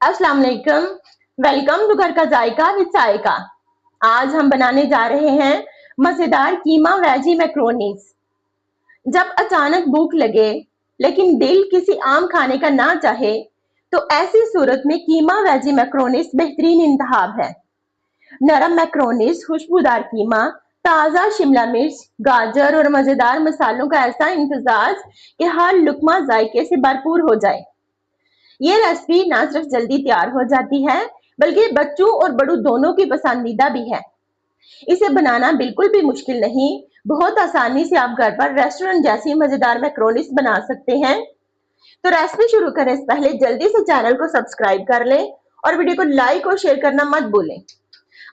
अस्सलाम वालेकुम। Welcome to घर का जायका विद सायका। आज हम बनाने जा रहे हैं मजेदार कीमा वेजी मैक्रोनीज। जब अचानक भूख लगे लेकिन दिल किसी आम खाने का ना चाहे तो ऐसी सूरत में कीमा वेजी मैक्रोनीज बेहतरीन इंतखाब है। नरम मैक्रोनीज, खुशबूदार कीमा, ताजा शिमला मिर्च, गाजर और मजेदार मसालों का ऐसा इंतजाज कि हर लुकमा जायके से भरपूर हो जाए। ये रेसिपी ना सिर्फ जल्दी तैयार हो जाती है बल्कि बच्चों और बड़ों दोनों की पसंदीदा भी है। इसे बनाना बिल्कुल भी मुश्किल नहीं। बहुत आसानी से आप घर पर रेस्टोरेंट जैसी मजेदार मैक्रोनीस बना सकते हैं। तो रेसिपी शुरू करें से पहले जल्दी से चैनल को सब्सक्राइब कर लें और वीडियो को लाइक और शेयर करना मत भूलें।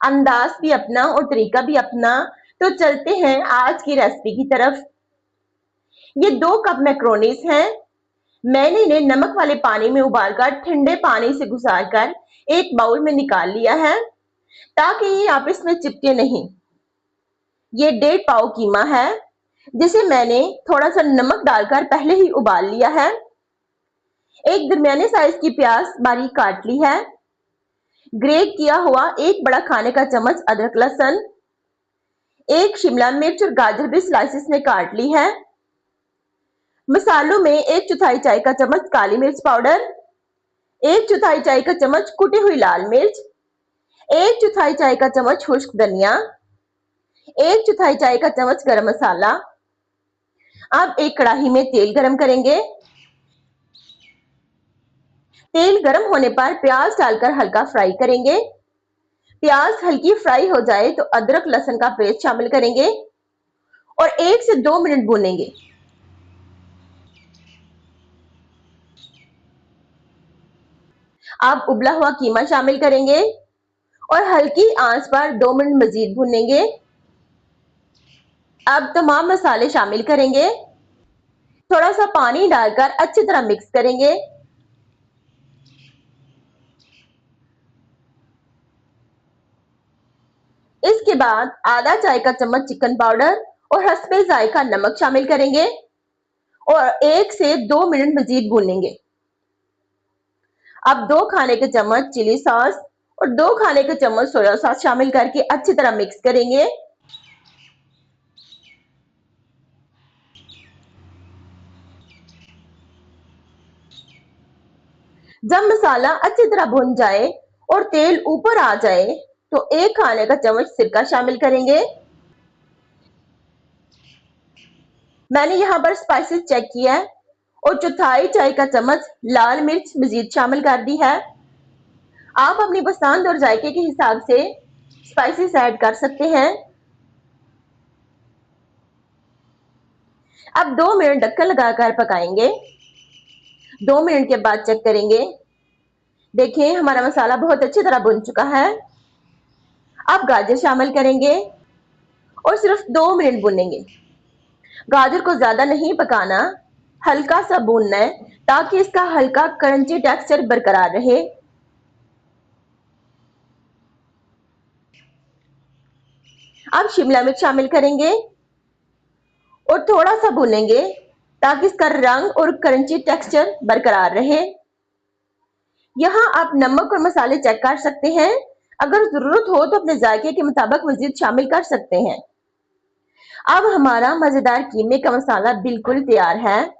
अंदाज भी अपना और तरीका भी अपना। तो चलते हैं आज की रेसिपी की तरफ। ये 2 कप मैक्रोनीस हैं। मैंने इन्हें नमक वाले पानी में उबालकर ठंडे पानी से गुजारकर एक बाउल में निकाल लिया है ताकि ये आपस में चिपके नहीं। ये 1.5 पाव कीमा है जिसे मैंने थोड़ा सा नमक डालकर पहले ही उबाल लिया है। एक दरमियाने साइज की प्याज बारीक काट ली है। ग्रेट किया हुआ 1 बड़ा खाने का चम्मच अदरक लहसुन, 1 शिमला मिर्च और गाजर भी स्लाइसिस में काट ली है। मसालों में 1/4 चाय का चम्मच काली मिर्च पाउडर, 1/4 चाय का चम्मच कुटी हुई लाल मिर्च, 1/4 चाय का चम्मच खुश्क धनिया, 1/4 चाय का चम्मच गरम मसाला। अब एक कढ़ाई में तेल गरम करेंगे। तेल गरम होने पर प्याज डालकर हल्का फ्राई करेंगे। प्याज हल्की फ्राई हो जाए तो अदरक लहसुन का पेस्ट शामिल करेंगे और 1 से 2 मिनट भूनेंगे। अब उबला हुआ कीमा शामिल करेंगे और हल्की आंच पर 2 मिनट मजीद भूनेंगे। अब तमाम मसाले शामिल करेंगे। थोड़ा सा पानी डालकर अच्छी तरह मिक्स करेंगे। इसके बाद आधा चाय का चम्मच चिकन पाउडर और हस्बे जायका नमक शामिल करेंगे और 1 से 2 मिनट मजीद भूनेंगे। अब 2 खाने के चम्मच चिली सॉस और 2 खाने के चम्मच सोया सॉस शामिल करके अच्छी तरह मिक्स करेंगे। जब मसाला अच्छी तरह भुन जाए और तेल ऊपर आ जाए तो 1 खाने का चम्मच सिरका शामिल करेंगे। मैंने यहाँ पर स्पाइसेस चेक किया है और 1/4 चाय का चम्मच लाल मिर्च मजीद शामिल कर दी है। आप अपनी पसंद और जायके के हिसाब से स्पाइसेस ऐड कर सकते हैं। अब 2 मिनट ढक्कन लगाकर पकाएंगे। 2 मिनट के बाद चेक करेंगे। देखिए हमारा मसाला बहुत अच्छी तरह भुन चुका है। अब गाजर शामिल करेंगे और सिर्फ 2 मिनट भूनेंगे। गाजर को ज्यादा नहीं पकाना, हल्का सा भूनना है ताकि इसका हल्का क्रंची टेक्सचर बरकरार रहे। अब शिमला मिर्च शामिल करेंगे और थोड़ा सा भूनेंगे ताकि इसका रंग और क्रंची टेक्सचर बरकरार रहे। यहाँ आप नमक और मसाले चेक कर सकते हैं। अगर जरूरत हो तो अपने जायके के मुताबिक मजीद शामिल कर सकते हैं। अब हमारा मजेदार कीमे का मसाला बिल्कुल तैयार है।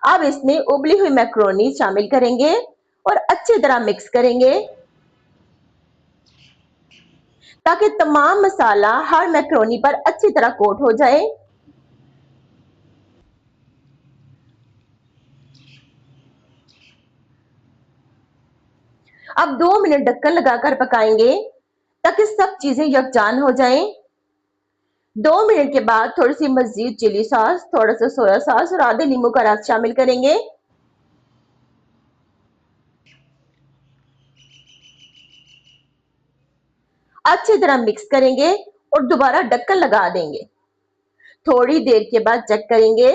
अब इसमें उबली हुई मैक्रोनी शामिल करेंगे और अच्छी तरह मिक्स करेंगे ताकि तमाम मसाला हर मैक्रोनी पर अच्छी तरह कोट हो जाए। अब 2 मिनट ढक्कन लगाकर पकाएंगे ताकि सब चीजें यकजान हो जाएं। 2 मिनट के बाद थोड़ी सी मजीद चिली सॉस, थोड़ा सा सोया सॉस और आधे नींबू का रस शामिल करेंगे। अच्छी तरह मिक्स करेंगे और दोबारा ढक्कन लगा देंगे। थोड़ी देर के बाद चेक करेंगे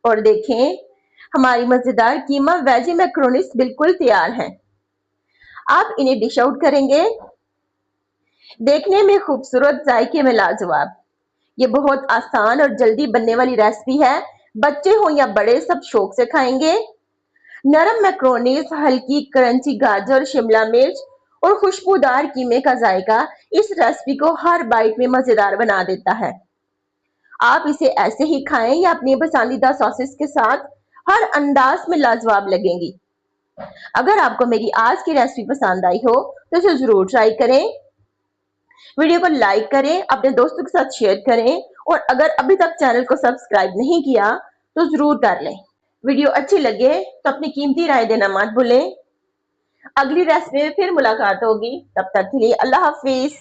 और देखें हमारी मजेदार कीमा वेजी मैक्रोनीस बिल्कुल तैयार है। आप इन्हें डिश आउट करेंगे। देखने में खूबसूरत, जायके में लाजवाब। ये बहुत आसान और जल्दी बनने वाली रेसिपी है। बच्चे हो या बड़े सब शौक से खाएंगे। नरम मैक्रोनीज, हल्की क्रंची गाजर, शिमला मिर्च और खुशबूदार कीमे का जायका इस रेसिपी को हर बाइट में मजेदार बना देता है। आप इसे ऐसे ही खाएं या अपनी पसंदीदा सॉसेस के साथ, हर अंदाज में लाजवाब लगेंगी। अगर आपको मेरी आज की रेसिपी पसंद आई हो तो इसे जरूर ट्राई करें। वीडियो को लाइक करें, अपने दोस्तों के साथ शेयर करें और अगर अभी तक चैनल को सब्सक्राइब नहीं किया तो जरूर कर लें। वीडियो अच्छी लगे तो अपनी कीमती राय देना मत भूलें। अगली रेसिपी में फिर मुलाकात होगी, तब तक के लिए अल्लाह हाफिज।